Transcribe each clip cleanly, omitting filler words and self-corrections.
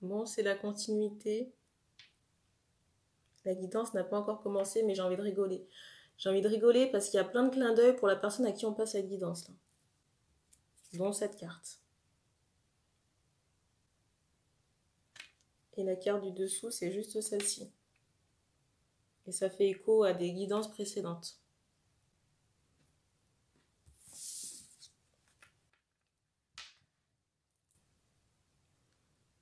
Bon, c'est la continuité. La guidance n'a pas encore commencé, mais j'ai envie de rigoler. J'ai envie de rigoler parce qu'il y a plein de clins d'œil pour la personne à qui on passe la guidance, là. Dont cette carte. Et la carte du dessous, c'est juste celle-ci. Et ça fait écho à des guidances précédentes.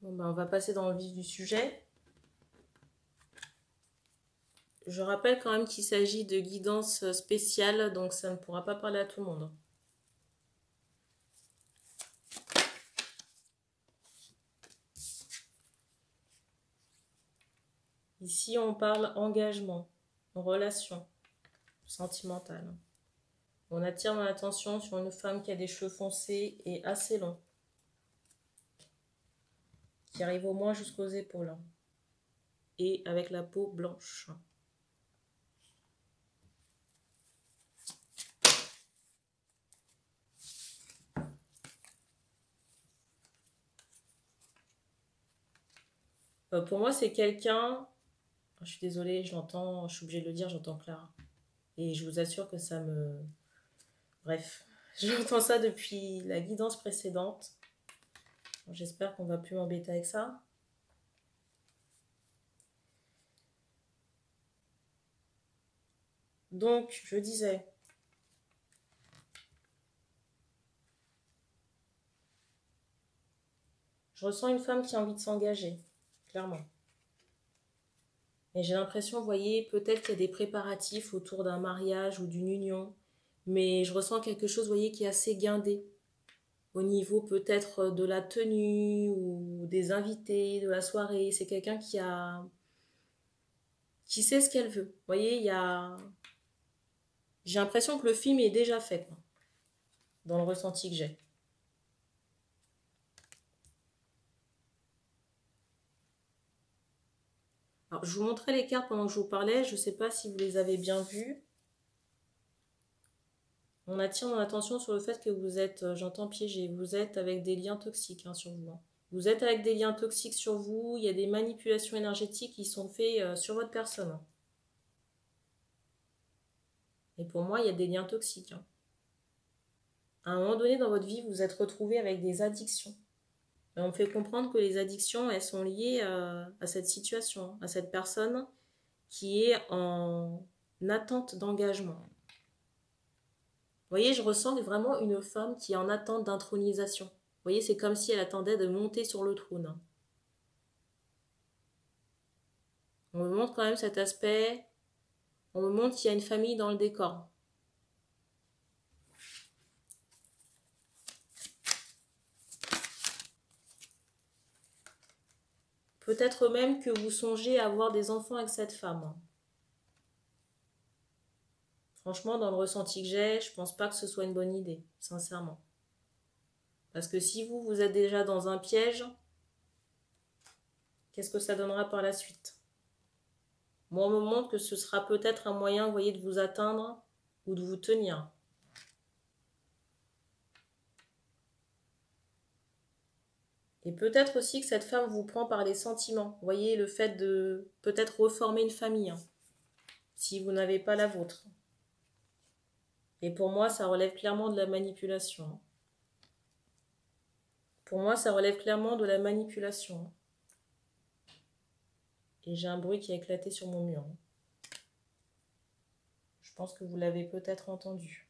Bon, ben, on va passer dans le vif du sujet. Je rappelle quand même qu'il s'agit de guidance spéciale, donc ça ne pourra pas parler à tout le monde. Ici, on parle engagement, relation sentimentale. On attire mon attention sur une femme qui a des cheveux foncés et assez longs, qui arrive au moins jusqu'aux épaules, et avec la peau blanche. Pour moi, c'est quelqu'un... Je suis désolée, je l'entends, je suis obligée de le dire, j'entends Clara. Et je vous assure que ça me... Bref, j'entends ça depuis la guidance précédente. J'espère qu'on va plus m'embêter avec ça. Donc, je disais... Je ressens une femme qui a envie de s'engager, clairement. Et j'ai l'impression, vous voyez, peut-être qu'il y a des préparatifs autour d'un mariage ou d'une union. Mais je ressens quelque chose, vous voyez, qui est assez guindé. Au niveau peut-être de la tenue ou des invités, de la soirée. C'est quelqu'un qui sait ce qu'elle veut. Vous voyez, il y a... J'ai l'impression que le film est déjà fait, quoi, dans le ressenti que j'ai. Alors, je vous montrais les cartes pendant que je vous parlais. Je ne sais pas si vous les avez bien vues. On attire mon attention sur le fait que vous êtes, j'entends piégé, vous êtes avec des liens toxiques sur vous. Vous êtes avec des liens toxiques sur vous, il y a des manipulations énergétiques qui sont faites sur votre personne. Et pour moi, il y a des liens toxiques. À un moment donné dans votre vie, vous vous êtes retrouvé avec des addictions. Et on me fait comprendre que les addictions, elles sont liées à cette situation, à cette personne qui est en attente d'engagement. Vous voyez, je ressens vraiment une femme qui est en attente d'intronisation. Vous voyez, c'est comme si elle attendait de monter sur le trône. On me montre quand même cet aspect. On me montre qu'il y a une famille dans le décor. Peut-être même que vous songez à avoir des enfants avec cette femme. Franchement, dans le ressenti que j'ai, je pense pas que ce soit une bonne idée, sincèrement. Parce que si vous, vous êtes déjà dans un piège, qu'est-ce que ça donnera par la suite? Moi, on me montre que ce sera peut-être un moyen, vous voyez, de vous atteindre ou de vous tenir. Et peut-être aussi que cette femme vous prend par les sentiments. Vous voyez, le fait de peut-être reformer une famille, si vous n'avez pas la vôtre. Et pour moi, ça relève clairement de la manipulation. Pour moi, ça relève clairement de la manipulation. Et j'ai un bruit qui a éclaté sur mon mur. Je pense que vous l'avez peut-être entendu.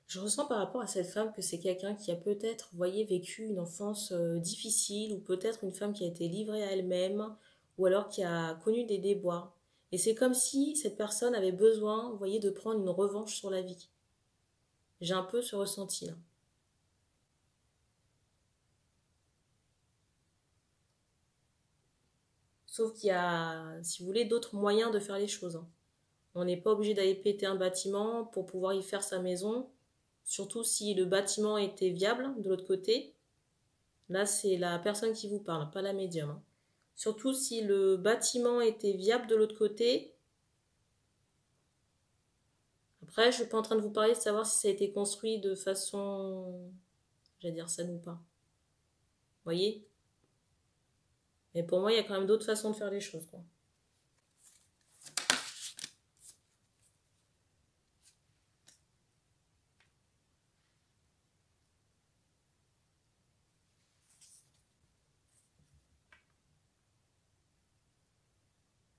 Je ressens par rapport à cette femme que c'est quelqu'un qui a peut-être, vous voyez, vécu une enfance difficile, ou peut-être une femme qui a été livrée à elle-même, ou alors qui a connu des déboires. Et c'est comme si cette personne avait besoin, vous voyez, de prendre une revanche sur la vie. J'ai un peu ce ressenti-là. Sauf qu'il y a, si vous voulez, d'autres moyens de faire les choses. On n'est pas obligé d'aller péter un bâtiment pour pouvoir y faire sa maison, surtout si le bâtiment était viable de l'autre côté. Là, c'est la personne qui vous parle, pas la médium. Surtout si le bâtiment était viable de l'autre côté. Après, je ne suis pas en train de vous parler de savoir si ça a été construit de façon, j'allais dire saine ou pas. Vous voyez? Mais pour moi, il y a quand même d'autres façons de faire les choses, quoi.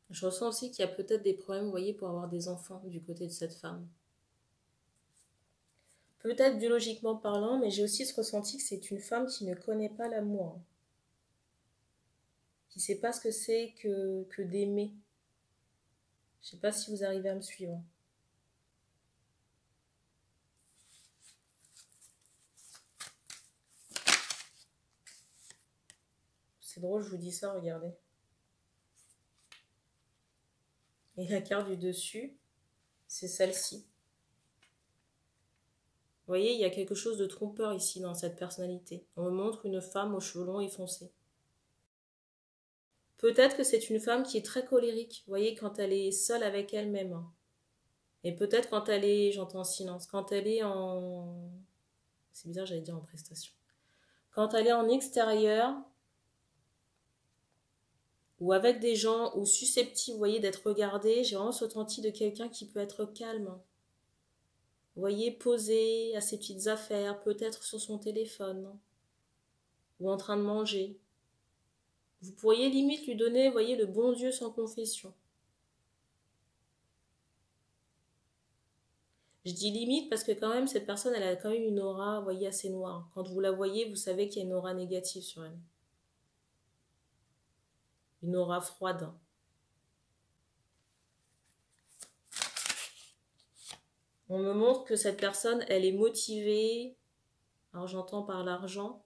Je ressens aussi qu'il y a peut-être des problèmes, vous voyez, pour avoir des enfants du côté de cette femme. Peut-être biologiquement parlant, mais j'ai aussi ce ressenti que c'est une femme qui ne connaît pas l'amour. Qui ne sait pas ce que c'est que d'aimer. Je ne sais pas si vous arrivez à me suivre. C'est drôle, je vous dis ça, regardez. Et la carte du dessus, c'est celle-ci. Vous voyez, il y a quelque chose de trompeur ici dans cette personnalité. On me montre une femme aux cheveux longs et foncés. Peut-être que c'est une femme qui est très colérique, vous voyez, quand elle est seule avec elle-même. Et peut-être quand elle est, j'entends silence, quand elle est en... C'est bizarre, j'allais dire en prestation. Quand elle est en extérieur, ou avec des gens, ou susceptible, vous voyez, d'être regardée, j'ai vraiment ce ressenti de quelqu'un qui peut être calme. Vous voyez, posé à ses petites affaires, peut-être sur son téléphone, ou en train de manger. Vous pourriez limite lui donner, vous voyez, le bon Dieu sans confession. Je dis limite parce que quand même, cette personne, elle a quand même une aura, vous voyez, assez noire. Quand vous la voyez, vous savez qu'il y a une aura négative sur elle. Une aura froide. On me montre que cette personne, elle est motivée, alors j'entends par l'argent,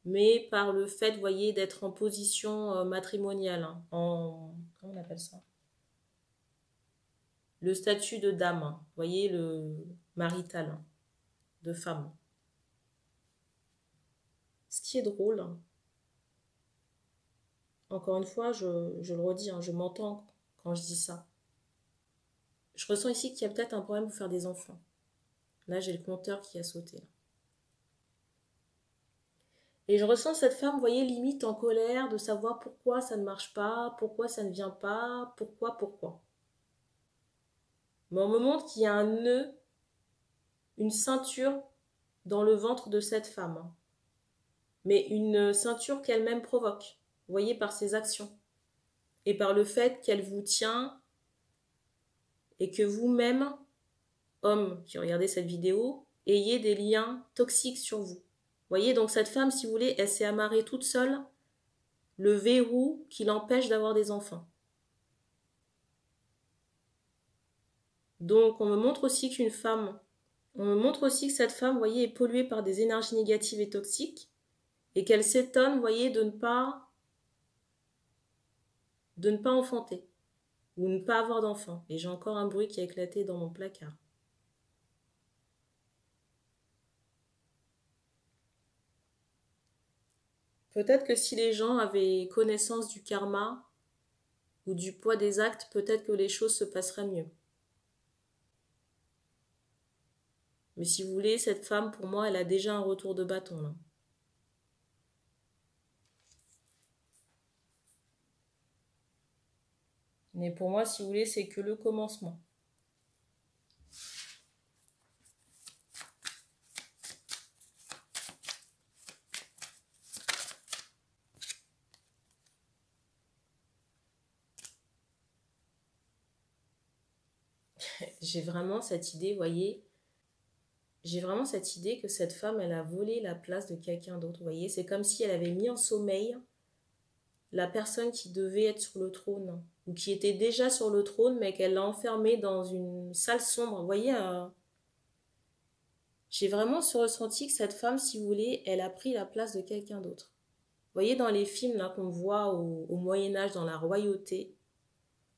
mais par le fait, vous voyez, d'être en position matrimoniale, hein, comment on appelle ça? Le statut de dame, hein, vous voyez, le marital, hein, de femme. Ce qui est drôle, hein, encore une fois, je le redis, hein, je m'entends quand je dis ça. Je ressens ici qu'il y a peut-être un problème pour faire des enfants. Là, j'ai le compteur qui a sauté. Là. Et je ressens cette femme, vous voyez, limite en colère de savoir pourquoi ça ne marche pas, pourquoi ça ne vient pas, pourquoi. Mais on me montre qu'il y a un nœud, une ceinture dans le ventre de cette femme. Mais une ceinture qu'elle-même provoque, vous voyez, par ses actions. Et par le fait qu'elle vous tient et que vous-même, homme qui regardez cette vidéo, ayez des liens toxiques sur vous. Vous voyez, donc cette femme, si vous voulez, elle s'est amarrée toute seule le verrou qui l'empêche d'avoir des enfants. Donc on me montre aussi qu'une femme, on me montre aussi que cette femme, vous voyez, est polluée par des énergies négatives et toxiques et qu'elle s'étonne, vous voyez, de ne pas enfanter ou ne pas avoir d'enfants. Et j'ai encore un bruit qui a éclaté dans mon placard. Peut-être que si les gens avaient connaissance du karma ou du poids des actes, peut-être que les choses se passeraient mieux. Mais si vous voulez, cette femme, pour moi, elle a déjà un retour de bâton, là. Mais pour moi, si vous voulez, c'est que le commencement. J'ai vraiment cette idée, vous voyez, j'ai vraiment cette idée que cette femme, elle a volé la place de quelqu'un d'autre, vous voyez. C'est comme si elle avait mis en sommeil la personne qui devait être sur le trône, ou qui était déjà sur le trône, mais qu'elle l'a enfermée dans une salle sombre. Vous voyez, j'ai vraiment ce ressenti que cette femme, si vous voulez, elle a pris la place de quelqu'un d'autre. Vous voyez, dans les films là qu'on voit au Moyen-Âge, dans la royauté,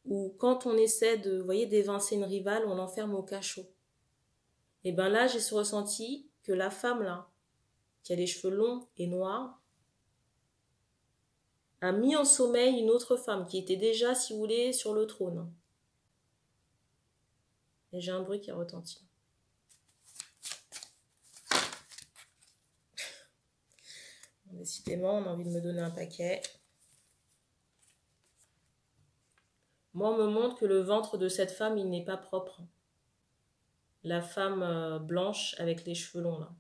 où quand on essaie de, vous voyez, d'évincer une rivale, on l'enferme au cachot. Et bien là, j'ai ce ressenti que la femme là, qui a les cheveux longs et noirs, a mis en sommeil une autre femme qui était déjà, si vous voulez, sur le trône. Et j'ai un bruit qui a retenti. Décidément, on a envie de me donner un paquet. Moi, on me montre que le ventre de cette femme, il n'est pas propre. La femme blanche avec les cheveux longs, là.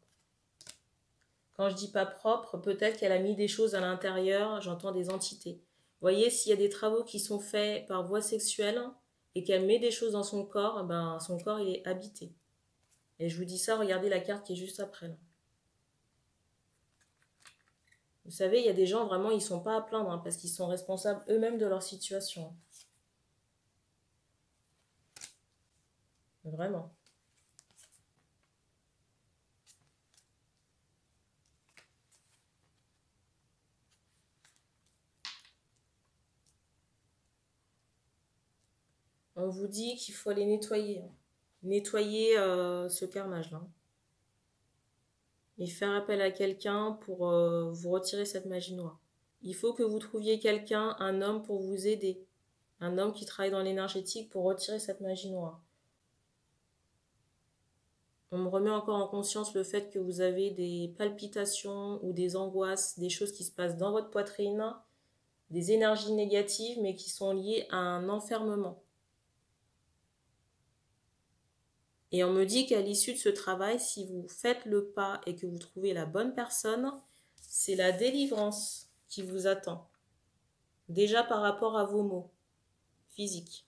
Quand je dis pas propre, peut-être qu'elle a mis des choses à l'intérieur, j'entends des entités. Vous voyez, s'il y a des travaux qui sont faits par voie sexuelle et qu'elle met des choses dans son corps, ben, son corps, il est habité. Et je vous dis ça, regardez la carte qui est juste après, là. Vous savez, il y a des gens, vraiment, ils ne sont pas à plaindre, hein, parce qu'ils sont responsables eux-mêmes de leur situation. Vraiment. On vous dit qu'il faut aller nettoyer. Nettoyer ce carnage-là. Et faire appel à quelqu'un pour vous retirer cette magie noire. Il faut que vous trouviez quelqu'un, un homme pour vous aider. Un homme qui travaille dans l'énergétique pour retirer cette magie noire. On me remet encore en conscience le fait que vous avez des palpitations ou des angoisses, des choses qui se passent dans votre poitrine, des énergies négatives mais qui sont liées à un enfermement. Et on me dit qu'à l'issue de ce travail, si vous faites le pas et que vous trouvez la bonne personne, c'est la délivrance qui vous attend. Déjà par rapport à vos maux physiques.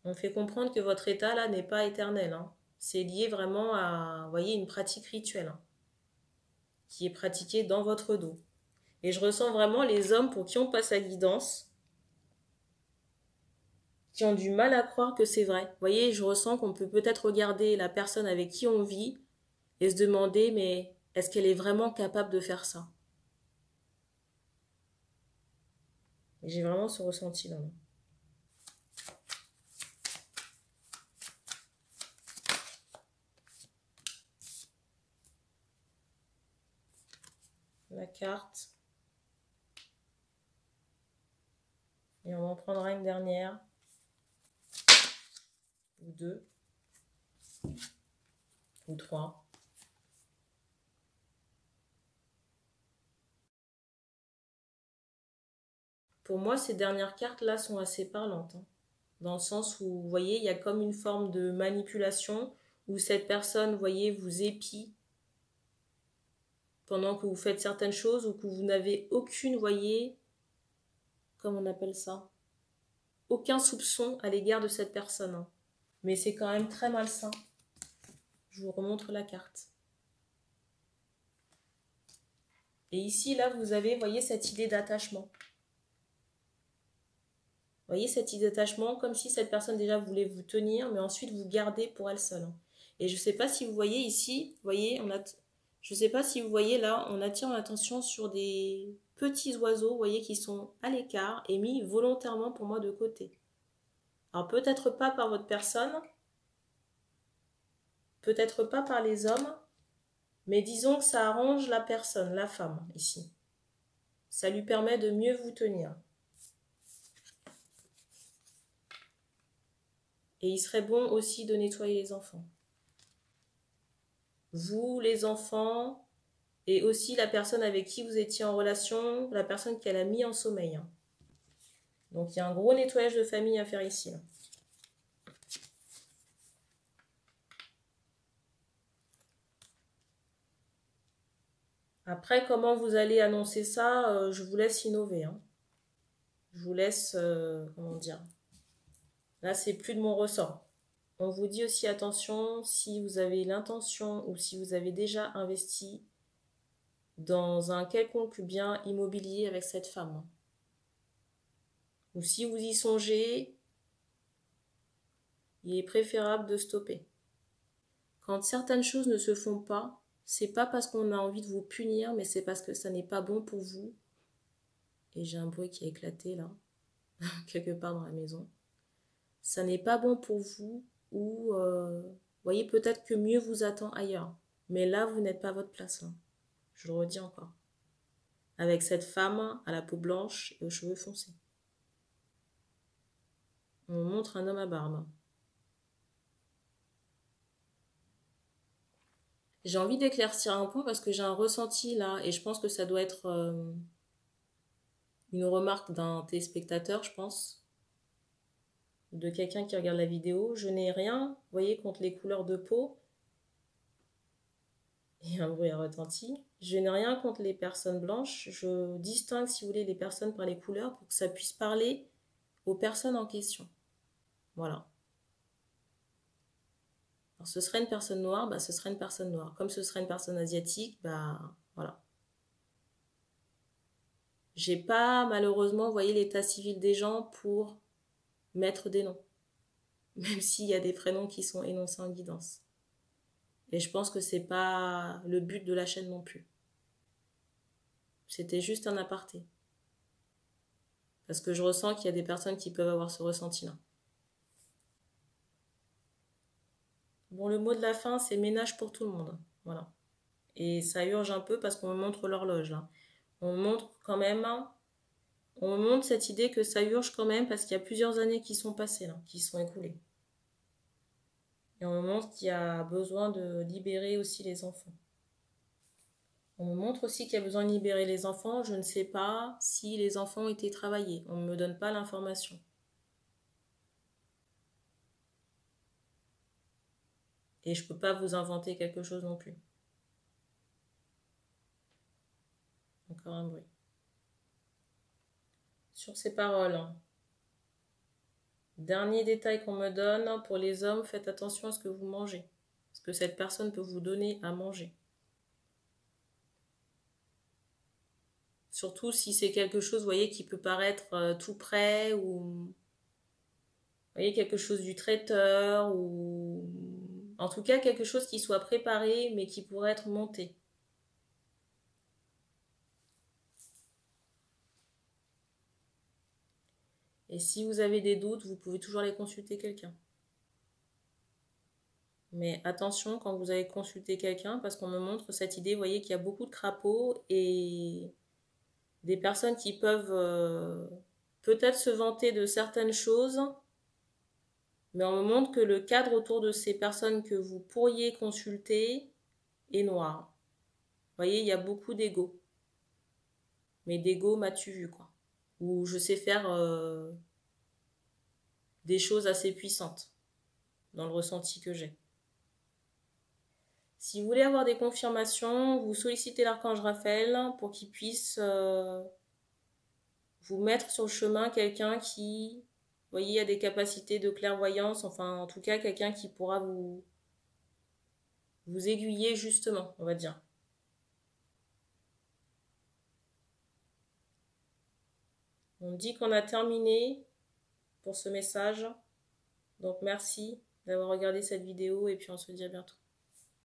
On fait comprendre que votre état là n'est pas éternel. Hein. C'est lié vraiment à, vous voyez, une pratique rituelle hein, qui est pratiquée dans votre dos. Et je ressens vraiment les hommes pour qui on passe la guidance, qui ont du mal à croire que c'est vrai. Vous voyez, je ressens qu'on peut peut-être regarder la personne avec qui on vit et se demander, mais est-ce qu'elle est vraiment capable de faire ça? Et j'ai vraiment ce ressenti-là. La carte. Et on en prendra une dernière. Ou deux. Ou trois. Pour moi, ces dernières cartes-là sont assez parlantes. Hein, dans le sens où, vous voyez, il y a comme une forme de manipulation où cette personne, vous voyez, vous épie pendant que vous faites certaines choses ou que vous n'avez aucune, vous voyez, comment on appelle ça? Aucun soupçon à l'égard de cette personne. Hein. Mais c'est quand même très malsain. Je vous remontre la carte. Et ici, là, vous avez, voyez, cette idée d'attachement. Vous voyez, cette idée d'attachement, comme si cette personne déjà voulait vous tenir, mais ensuite vous garder pour elle seule. Et je ne sais pas si vous voyez ici, vous voyez, je ne sais pas si vous voyez là, on attire l'attention sur des petits oiseaux, vous voyez, qui sont à l'écart et mis volontairement pour moi de côté. Alors peut-être pas par votre personne, peut-être pas par les hommes, mais disons que ça arrange la personne, la femme, ici. Ça lui permet de mieux vous tenir. Et il serait bon aussi de nettoyer les enfants. Vous, les enfants, et aussi la personne avec qui vous étiez en relation, la personne qu'elle a mis en sommeil. Donc il y a un gros nettoyage de famille à faire ici. Après, comment vous allez annoncer ça, je vous laisse innover. Hein. Je vous laisse, comment dire, là c'est plus de mon ressort. On vous dit aussi attention si vous avez l'intention ou si vous avez déjà investi dans un quelconque bien immobilier avec cette femme. Ou si vous y songez, il est préférable de stopper. Quand certaines choses ne se font pas, c'est pas parce qu'on a envie de vous punir, mais c'est parce que ça n'est pas bon pour vous. Et j'ai un bruit qui a éclaté là, quelque part dans la maison. Ça n'est pas bon pour vous ou, voyez, peut-être que mieux vous attend ailleurs. Mais là, vous n'êtes pas à votre place. Là. Je le redis encore. Avec cette femme à la peau blanche et aux cheveux foncés. On montre un homme à barbe. J'ai envie d'éclaircir un point parce que j'ai un ressenti là, et je pense que ça doit être une remarque d'un téléspectateur, je pense, de quelqu'un qui regarde la vidéo. Je n'ai rien, vous voyez, contre les couleurs de peau. Et un bruit a retenti. Je n'ai rien contre les personnes blanches. Je distingue, si vous voulez, les personnes par les couleurs pour que ça puisse parler aux personnes en question. Voilà. Alors, ce serait une personne noire, bah, ce serait une personne noire. Comme ce serait une personne asiatique, bah, voilà. J'ai pas, malheureusement, voyé l'état civil des gens pour mettre des noms. Même s'il y a des prénoms qui sont énoncés en guidance. Et je pense que c'est pas le but de la chaîne non plus. C'était juste un aparté. Parce que je ressens qu'il y a des personnes qui peuvent avoir ce ressenti-là. Bon, le mot de la fin, c'est ménage pour tout le monde. Voilà. Et ça urge un peu parce qu'on me montre l'horloge, là. On me montre quand même, on me montre cette idée que ça urge quand même parce qu'il y a plusieurs années qui sont passées, là, qui sont écoulées. Et on me montre qu'il y a besoin de libérer aussi les enfants. On me montre aussi qu'il y a besoin de libérer les enfants. Je ne sais pas si les enfants ont été travaillés. On ne me donne pas l'information. Et je ne peux pas vous inventer quelque chose non plus. Encore un bruit. Sur ces paroles, dernier détail qu'on me donne, pour les hommes, faites attention à ce que vous mangez. Parce que cette personne peut vous donner à manger. Surtout si c'est quelque chose, vous voyez, qui peut paraître tout près ou... Vous voyez, quelque chose du traiteur ou... En tout cas, quelque chose qui soit préparé mais qui pourrait être monté. Et si vous avez des doutes, vous pouvez toujours aller consulter quelqu'un. Mais attention quand vous allez consulter quelqu'un, parce qu'on me montre cette idée, vous voyez qu'il y a beaucoup de crapauds et des personnes qui peuvent peut-être se vanter de certaines choses, mais on me montre que le cadre autour de ces personnes que vous pourriez consulter est noir. Vous voyez, il y a beaucoup d'ego. Mais d'ego m'as-tu vu, quoi. Ou je sais faire des choses assez puissantes dans le ressenti que j'ai. Si vous voulez avoir des confirmations, vous sollicitez l'archange Raphaël pour qu'il puisse vous mettre sur le chemin quelqu'un qui, vous voyez, a des capacités de clairvoyance, enfin en tout cas quelqu'un qui pourra vous aiguiller justement, on va dire. On me dit qu'on a terminé pour ce message. Donc merci d'avoir regardé cette vidéo et puis on se dit à bientôt.